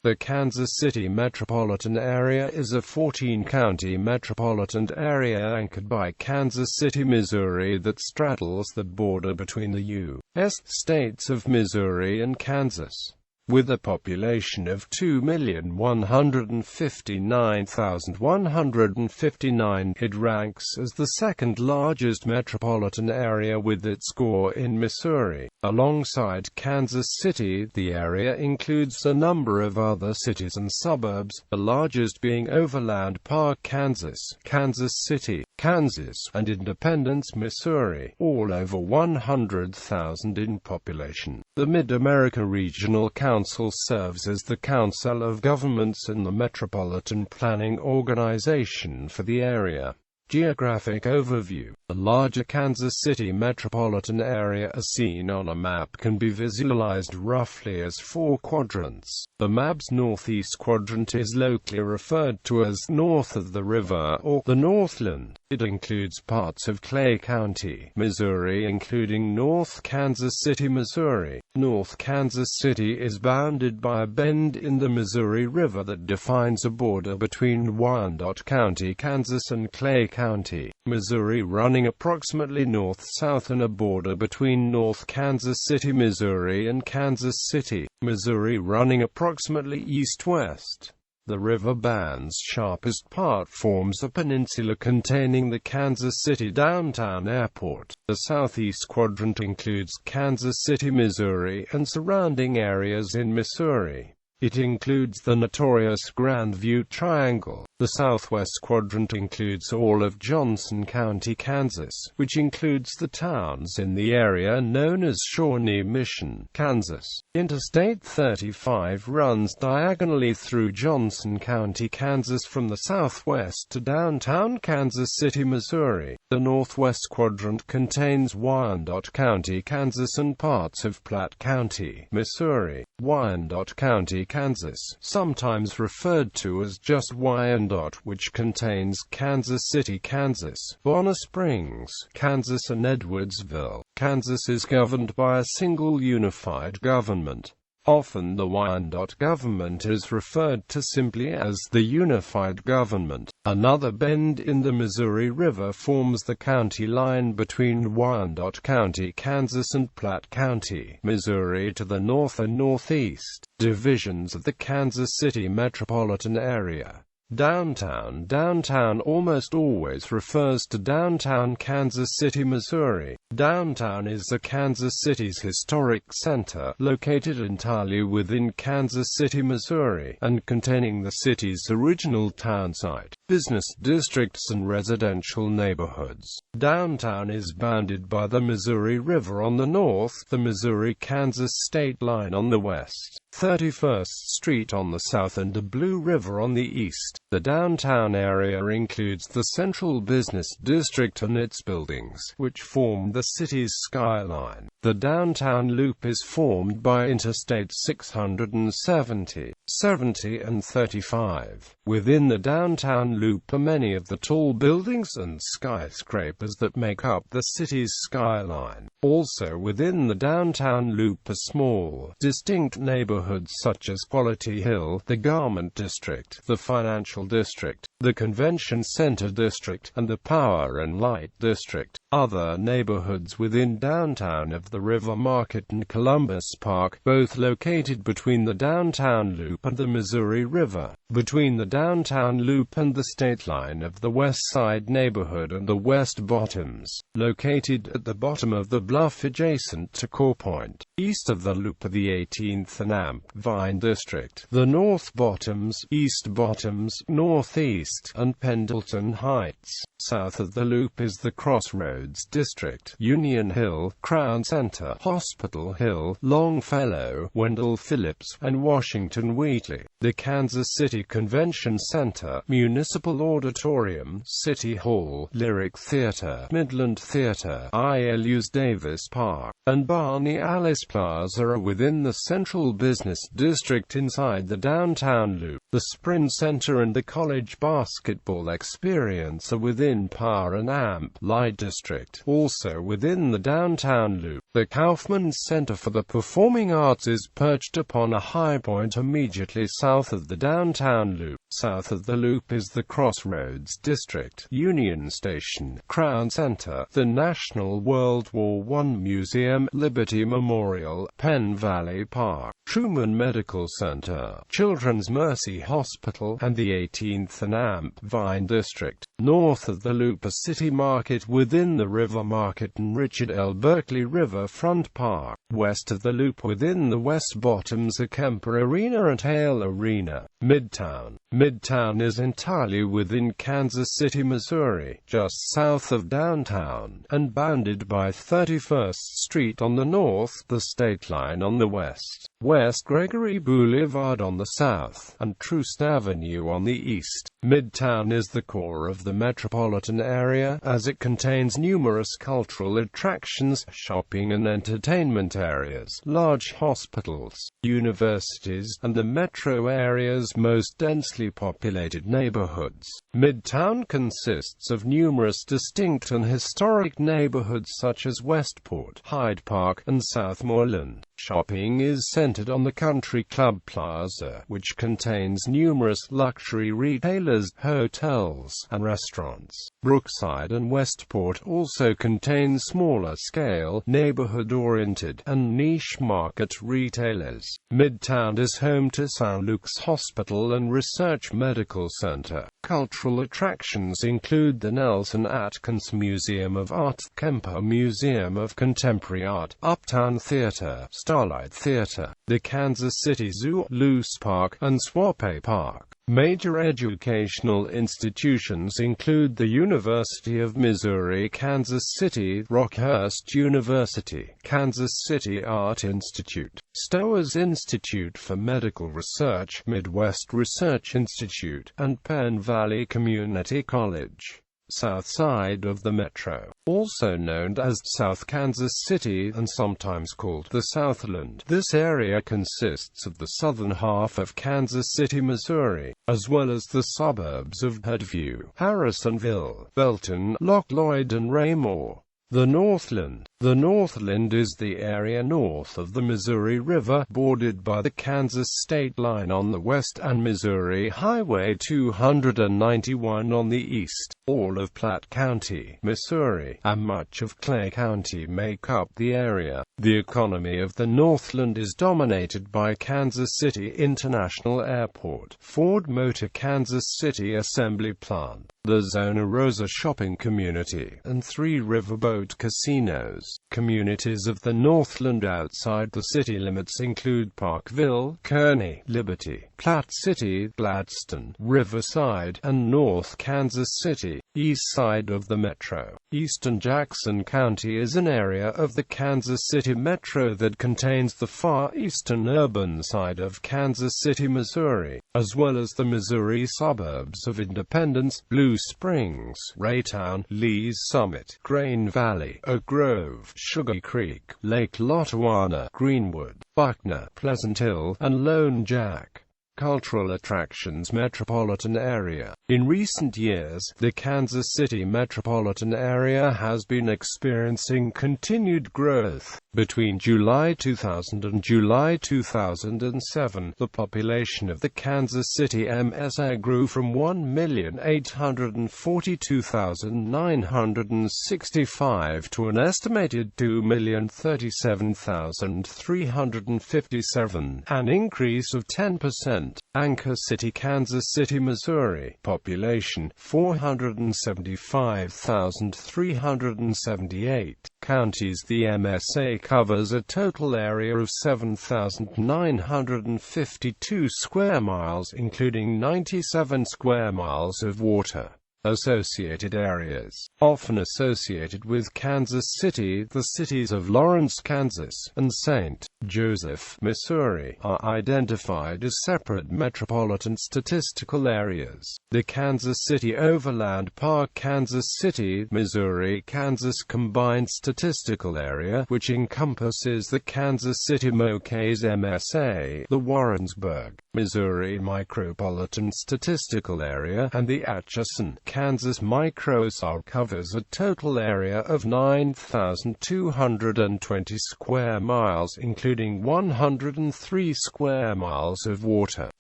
The Kansas City metropolitan area is a 14-county metropolitan area anchored by Kansas City, Missouri that straddles the border between the U.S. states of Missouri and Kansas. With a population of 2,159,159, it ranks as the second largest metropolitan area with its score in Missouri. Alongside Kansas City, the area includes a number of other cities and suburbs, the largest being Overland Park, Kansas, Kansas City, Kansas, and Independence, Missouri, all over 100,000 in population. The Mid-America Regional Council serves as the council of governments in the Metropolitan Planning Organization for the area. Geographic overview. The larger Kansas City metropolitan area as seen on a map can be visualized roughly as 4 quadrants. The map's northeast quadrant is locally referred to as north of the river or the Northland. It includes parts of Clay County, Missouri, including North Kansas City, Missouri. North Kansas City is bounded by a bend in the Missouri River that defines a border between Wyandotte County, Kansas and Clay County, Missouri, running approximately north-south, and a border between North Kansas City, Missouri and Kansas City, Missouri, running approximately east-west. The river band's sharpest part forms a peninsula containing the Kansas City downtown airport. The southeast quadrant includes Kansas City, Missouri, and surrounding areas in Missouri. It includes the notorious Grandview Triangle. The southwest quadrant includes all of Johnson County, Kansas, which includes the towns in the area known as Shawnee Mission, Kansas. Interstate 35 runs diagonally through Johnson County, Kansas from the southwest to downtown Kansas City, Missouri. The northwest quadrant contains Wyandotte County, Kansas and parts of Platte County, Missouri. Wyandotte County, Kansas, sometimes referred to as just Wyandotte, which contains Kansas City, Kansas, Bonner Springs, Kansas and Edwardsville, Kansas, is governed by a single unified government. Often the Wyandotte government is referred to simply as the unified government. Another bend in the Missouri River forms the county line between Wyandotte County, Kansas and Platte County, Missouri to the north and northeast. Divisions of the Kansas City metropolitan area. Downtown. Downtown almost always refers to downtown Kansas City, Missouri. Downtown is the Kansas City's historic center, located entirely within Kansas City, Missouri, and containing the city's original town site, business districts and residential neighborhoods. Downtown is bounded by the Missouri River on the north, the Missouri-Kansas state line on the west, 31st Street on the south and the Blue River on the east. The downtown area includes the Central Business District and its buildings, which form the city's skyline. The downtown loop is formed by Interstate 670, 70 and 35. Within the downtown loop are many of the tall buildings and skyscrapers that make up the city's skyline. Also within the downtown loop are small, distinct neighborhoods such as Quality Hill, the Garment District, the Financial District, the Convention Center District, and the Power and Light District. Other neighborhoods within downtown of the River Market and Columbus Park, both located between the downtown loop and the Missouri River. Between the downtown loop and the state line of the West Side neighborhood and the West Bottoms, located at the bottom of the bluff adjacent to Core Point. East of the loop are the 18th and Amp Vine District, the North Bottoms, East Bottoms, Northeast, and Pendleton Heights. South of the loop is the Crossroads District, Union Hill, Crown Center, Hospital Hill, Longfellow, Wendell Phillips, and Washington Wheatley. The Kansas City Convention Center, Municipal Auditorium, City Hall, Lyric Theater, Midland Theater, ILU's Davis Park, and Barney Alice Plaza are within the Central Business District inside the downtown loop. The Sprint Center and the College Basketball Experience are within Power and Amp Light District. District, also within the downtown loop. The Kaufman Center for the Performing Arts is perched upon a high point immediately south of the downtown loop. South of the loop is the Crossroads District, Union Station, Crown Center, the National World War I Museum, Liberty Memorial, Penn Valley Park, Truman Medical Center, Children's Mercy Hospital, and the 18th and Amp Vine District. North of the loop, a city market within the River Market and Richard L. Berkeley Riverfront Park. West of the loop, within the West Bottoms, a Kemper Arena and Hale Arena. Midtown. Midtown is entirely within Kansas City, Missouri, just south of downtown, and bounded by 31st Street on the north, the state line on the west, West Gregory Boulevard on the south, and Troost Avenue on the east. Midtown is the core of the metropolitan area, as it contains numerous cultural attractions, shopping and entertainment areas, large hospitals, universities, and the metro area's most densely populated neighborhoods. Midtown consists of numerous distinct and historic neighborhoods such as Westport, Hyde Park, and Southmoreland. Shopping is centered on the Country Club Plaza, which contains numerous luxury retailers, hotels, and restaurants. Brookside and Westport also contain smaller-scale, neighborhood-oriented, and niche market retailers. Midtown is home to St. Luke's Hospital and Research Medical Center. Cultural attractions include the Nelson Atkins Museum of Art, Kemper Museum of Contemporary Art, Uptown Theater, Starlight Theater, the Kansas City Zoo, Luce Park, and Swampay Park. Major educational institutions include the University of Missouri Kansas City, Rockhurst University, Kansas City Art Institute, Stowers Institute for Medical Research, Midwest Research Institute, and Penn Valley Community College. South side of the metro, also known as South Kansas City and sometimes called the Southland. This area consists of the southern half of Kansas City, Missouri, as well as the suburbs of Hurdview, Harrisonville, Belton, Lockloyd, and Raymore. The Northland. The Northland is the area north of the Missouri River, bordered by the Kansas state line on the west and Missouri Highway 291 on the east. All of Platte County, Missouri, and much of Clay County make up the area. The economy of the Northland is dominated by Kansas City International Airport, Ford Motor Kansas City Assembly Plant, the Zona Rosa shopping community, and 3 riverboat casinos. Communities of the Northland outside the city limits include Parkville, Kearney, Liberty, Platte City, Gladstone, Riverside, and North Kansas City. East side of the metro. Eastern Jackson County is an area of the Kansas City metro that contains the far eastern urban side of Kansas City, Missouri, as well as the Missouri suburbs of Independence, Blue Springs, Raytown, Lee's Summit, Grain Valley, Oak Grove, Sugar Creek, Lake Lotawana, Greenwood, Buckner, Pleasant Hill, and Lone Jack. Cultural attractions. Metropolitan area. In recent years, the Kansas City metropolitan area has been experiencing continued growth. Between July 2000 and July 2007, the population of the Kansas City MSA grew from 1,842,965 to an estimated 2,037,357, an increase of 10%. Anchor City, Kansas City, Missouri. Population 475,378. Counties. The MSA covers a total area of 7,952 square miles, including 97 square miles of water. Associated areas. Often associated with Kansas City, the cities of Lawrence, Kansas, and St. Joseph, Missouri, are identified as separate metropolitan statistical areas. The Kansas City Overland Park, Kansas City, Missouri, Kansas Combined Statistical Area, which encompasses the Kansas City Mocays MSA, the Warrensburg, Missouri Micropolitan Statistical Area, and the Atchison, Kansas microsur covers a total area of 9,220 square miles, including 103 square miles of water.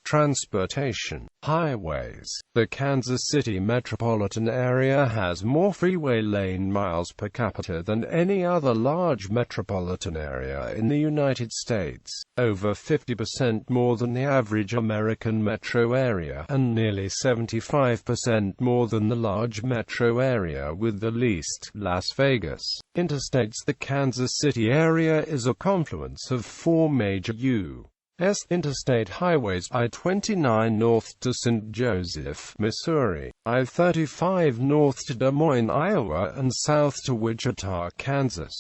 Transportation. Highways. The Kansas City metropolitan area has more freeway lane miles per capita than any other large metropolitan area in the United States, over 50% more than the average American metro area, and nearly 75% more than the large metro area with the least, Las Vegas. Interstates. The Kansas City area is a confluence of four major U.S. interstate highways: I-29 north to St. Joseph, Missouri, I-35 north to Des Moines, Iowa, and south to Wichita, Kansas,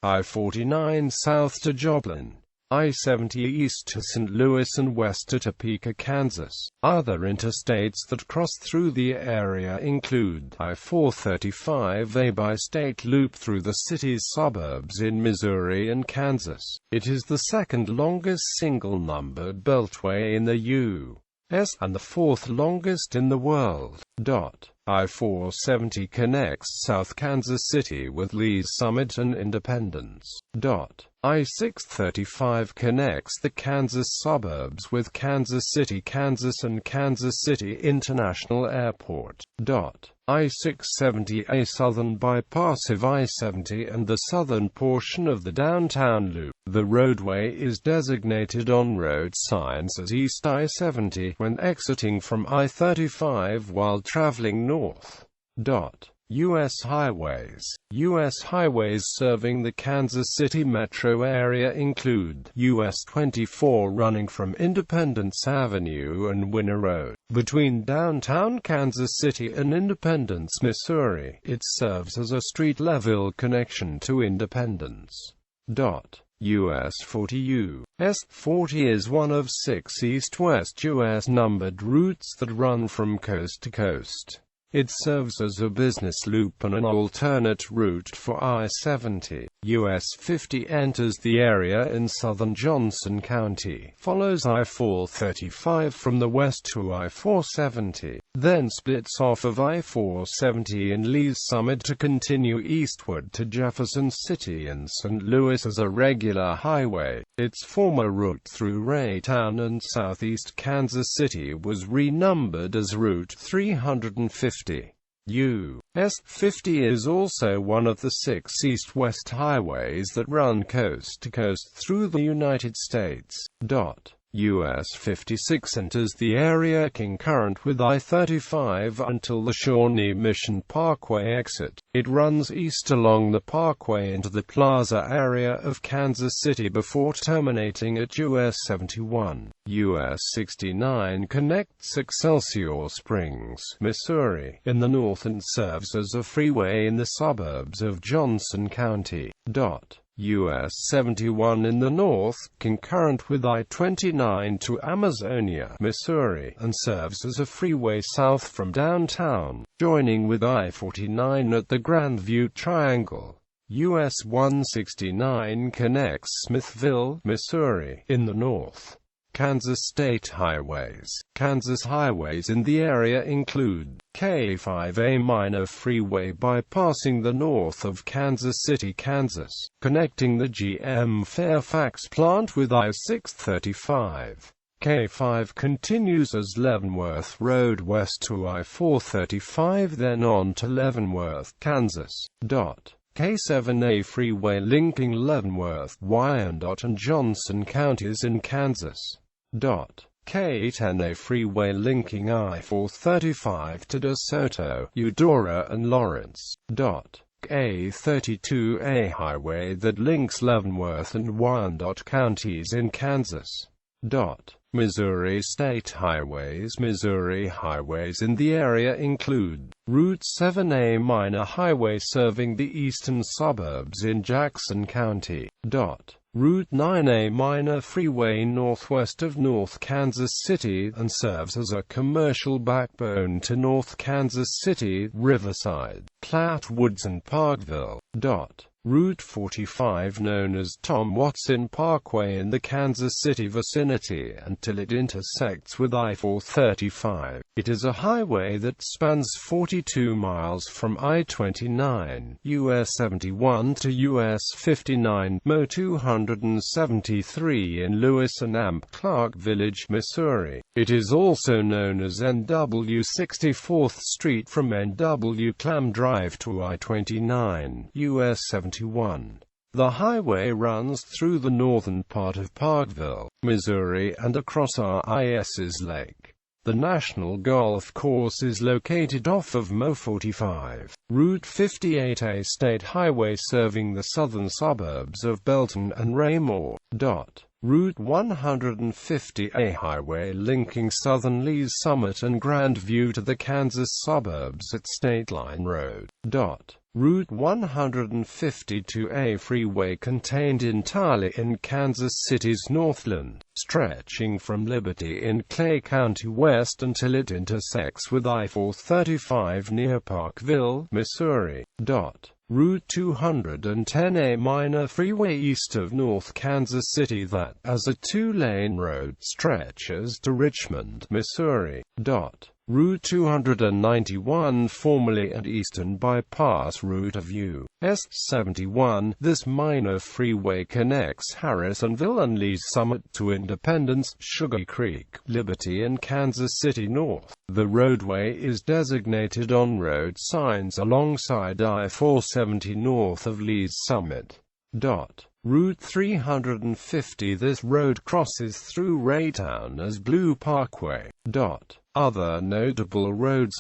I-49 south to Joplin, I-70 east to St. Louis, and west to Topeka, Kansas. Other interstates that cross through the area include I-435, a bi-state loop through the city's suburbs in Missouri and Kansas. It is the second longest single-numbered beltway in the U.S. and the fourth longest in the world. I-470 connects South Kansas City with Lee's Summit and Independence. I-635 connects the Kansas suburbs with Kansas City, Kansas, and Kansas City International Airport. I-670, a southern bypass of I-70 and the southern portion of the downtown loop. The roadway is designated on road signs as East I-70 when exiting from I-35 while traveling north. U.S. highways. U.S. highways serving the Kansas City metro area include US 24 running from Independence Avenue and Winter Road, between downtown Kansas City and Independence, Missouri. It serves as a street-level connection to Independence. US 40. US 40 is one of 6 east-west US numbered routes that run from coast to coast. It serves as a business loop and an alternate route for I-70. US 50 enters the area in southern Johnson County, follows I-435 from the west to I-470, then splits off of I-470 in Lee's Summit to continue eastward to Jefferson City and St. Louis as a regular highway. Its former route through Raytown and southeast Kansas City was renumbered as Route 350. US 50 is also one of the 6 east-west highways that run coast to coast through the United States. US 56 enters the area concurrent with I-35 until the Shawnee Mission Parkway exit. It runs east along the parkway into the plaza area of Kansas City before terminating at US 71. US 69 connects Excelsior Springs, Missouri, in the north and serves as a freeway in the suburbs of Johnson County. US 71 in the north, concurrent with I-29 to Amazonia, Missouri, and serves as a freeway south from downtown, joining with I-49 at the Grandview Triangle. US 169 connects Smithville, Missouri, in the north. Kansas State highways. Kansas highways in the area include K5, a minor freeway bypassing the north of Kansas City, Kansas, connecting the GM Fairfax plant with I-635. K5 continues as Leavenworth Road west to I-435, then on to Leavenworth, Kansas. K7, a freeway linking Leavenworth, Wyandotte, and Johnson counties in Kansas. K10, a freeway linking I-435 to DeSoto, Eudora, and Lawrence. K32, a highway that links Leavenworth and Wyandotte counties in Kansas. Missouri State highways. Missouri highways in the area include Route 7, a minor highway serving the eastern suburbs in Jackson County. Route 9, a minor freeway northwest of North Kansas City, and serves as a commercial backbone to North Kansas City, Riverside, Platte Woods, and Parkville. Route 45, known as Tom Watson Parkway in the Kansas City vicinity until it intersects with I-435. It is a highway that spans 42 miles from I-29, U.S. 71 to U.S. 59, Mo 273 in Lewis and Amp Clark Village, Missouri. It is also known as NW 64th Street from NW Clam Drive to I-29, U.S. 71. The highway runs through the northern part of Parkville, Missouri and across RIS's Lake. The National Golf Course is located off of Mo 45. Route 58, a state highway serving the southern suburbs of Belton and Raymore. Route 150, a highway linking southern Lee's Summit and Grandview to the Kansas suburbs at State Line Road. Route 152, a freeway contained entirely in Kansas City's Northland, stretching from Liberty in Clay County west until it intersects with I-435 near Parkville, Missouri. Route 210, a minor freeway east of North Kansas City that, as a two-lane road, stretches to Richmond, Missouri. Route 291, formerly an eastern bypass route of U.S. 71, this minor freeway connects Harrisonville and Lee's Summit to Independence, Sugar Creek, Liberty and Kansas City North. The roadway is designated on road signs alongside I-470 north of Lee's Summit. Route 350, this road crosses through Raytown as Blue Parkway. Other notable roads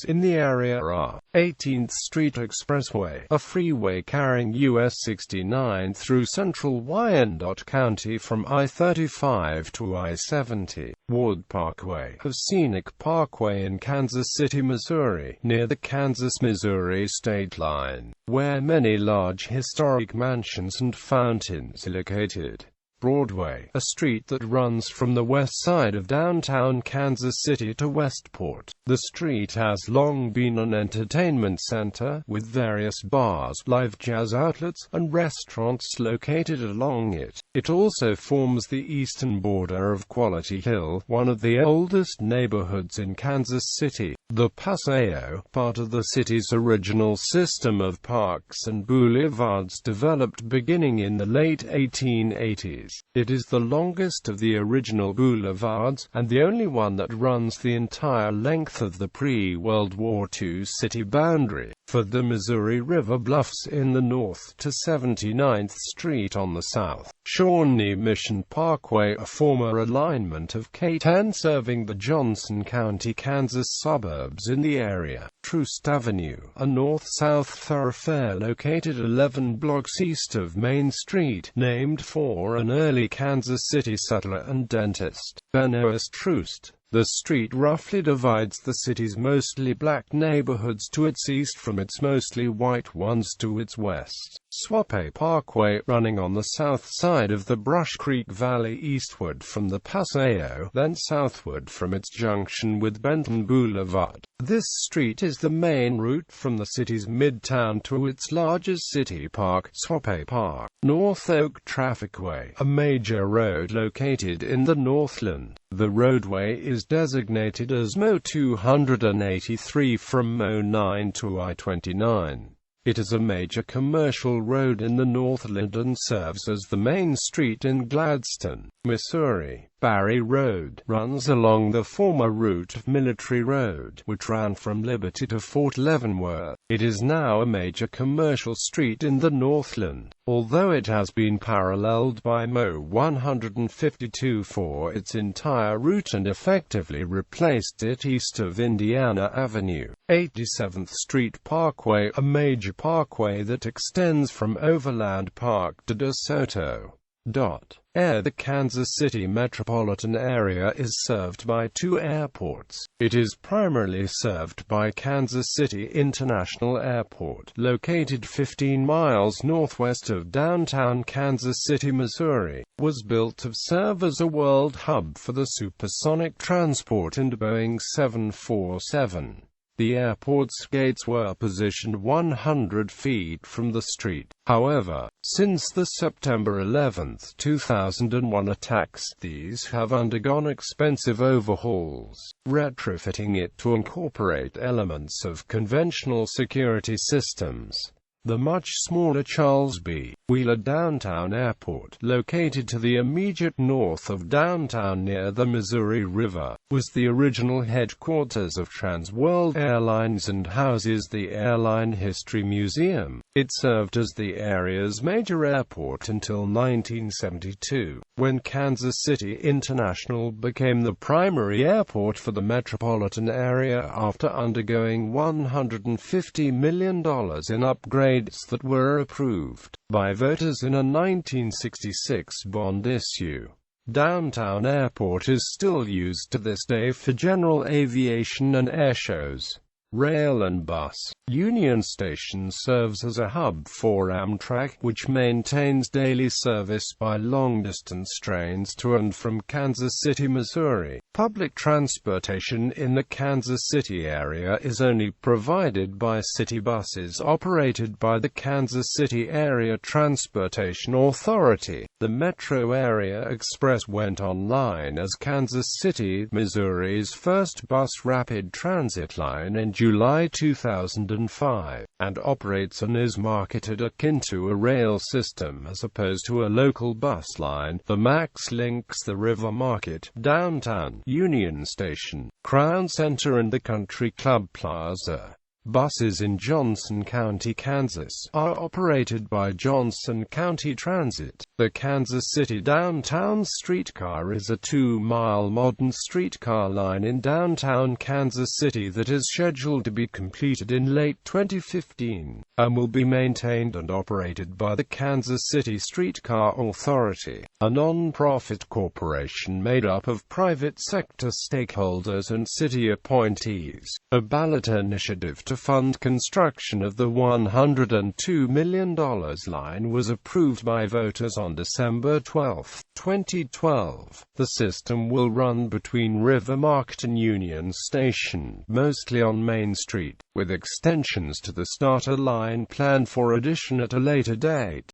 in the area are 18th Street Expressway, a freeway carrying US 69 through central Wyandotte County from I-35 to I-70. Ward Parkway, a scenic parkway in Kansas City, Missouri, near the Kansas-Missouri state line, where many large historic mansions and fountains are located. Broadway, a street that runs from the west side of downtown Kansas City to Westport. The street has long been an entertainment center, with various bars, live jazz outlets, and restaurants located along it. It also forms the eastern border of Quality Hill, one of the oldest neighborhoods in Kansas City. The Paseo, part of the city's original system of parks and boulevards developed beginning in the late 1880s. It is the longest of the original boulevards, and the only one that runs the entire length of the pre-World War II city boundary, for the Missouri River bluffs in the north to 79th Street on the south. Shawnee Mission Parkway, a former alignment of K-10 serving the Johnson County, Kansas suburbs in the area. Troost Avenue, a north-south thoroughfare located 11 blocks east of Main Street, named for an early Kansas City settler and dentist, Benoist Troost. The street roughly divides the city's mostly black neighborhoods to its east from its mostly white ones to its west. Swappay Parkway, running on the south side of the Brush Creek Valley eastward from the Paseo, then southward from its junction with Benton Boulevard. This street is the main route from the city's midtown to its largest city park, Swappay Park. North Oak Trafficway, a major road located in the Northland. The roadway is designated as Mo 283 from Mo 9 to I-29. It is a major commercial road in the Northland and serves as the main street in Gladstone, Missouri. Barry Road runs along the former route of Military Road, which ran from Liberty to Fort Leavenworth. It is now a major commercial street in the Northland, although it has been paralleled by Mo 152 for its entire route and effectively replaced it east of Indiana Avenue. 87th Street Parkway, a major parkway that extends from Overland Park to DeSoto. The Kansas City metropolitan area is served by two airports. It is primarily served by Kansas City International Airport, located 15 miles northwest of downtown Kansas City, Missouri. Was built to serve as a world hub for the supersonic transport and Boeing 747. The airport's gates were positioned 100 feet from the street. However, since the September 11, 2001 attacks, these have undergone expensive overhauls, retrofitting it to incorporate elements of conventional security systems. The much smaller Charles B. Wheeler Downtown Airport, located to the immediate north of downtown near the Missouri River, was the original headquarters of Trans World Airlines and houses the Airline History Museum. It served as the area's major airport until 1972, when Kansas City International became the primary airport for the metropolitan area after undergoing $150 million in upgrades that were approved by voters in a 1966 bond issue. Downtown Airport is still used to this day for general aviation and air shows. Rail and bus. Union Station serves as a hub for Amtrak, which maintains daily service by long-distance trains to and from Kansas City, Missouri. Public transportation in the Kansas City area is only provided by city buses operated by the Kansas City Area Transportation Authority. The Metro Area Express went online as Kansas City, Missouri's first bus rapid transit line in July 2005, and operates and is marketed akin to a rail system as opposed to a local bus line. The MAX links the River Market, Downtown, Union Station, Crown Center and the Country Club Plaza. Buses in Johnson County, Kansas, are operated by Johnson County Transit. The Kansas City Downtown Streetcar is a 2-mile modern streetcar line in downtown Kansas City that is scheduled to be completed in late 2015, and will be maintained and operated by the Kansas City Streetcar Authority, a non-profit corporation made up of private sector stakeholders and city appointees. A ballot initiative to fund construction of the $102 million line was approved by voters on December 12, 2012. The system will run between River Market and Union Station, mostly on Main Street, with extensions to the starter line planned for addition at a later date.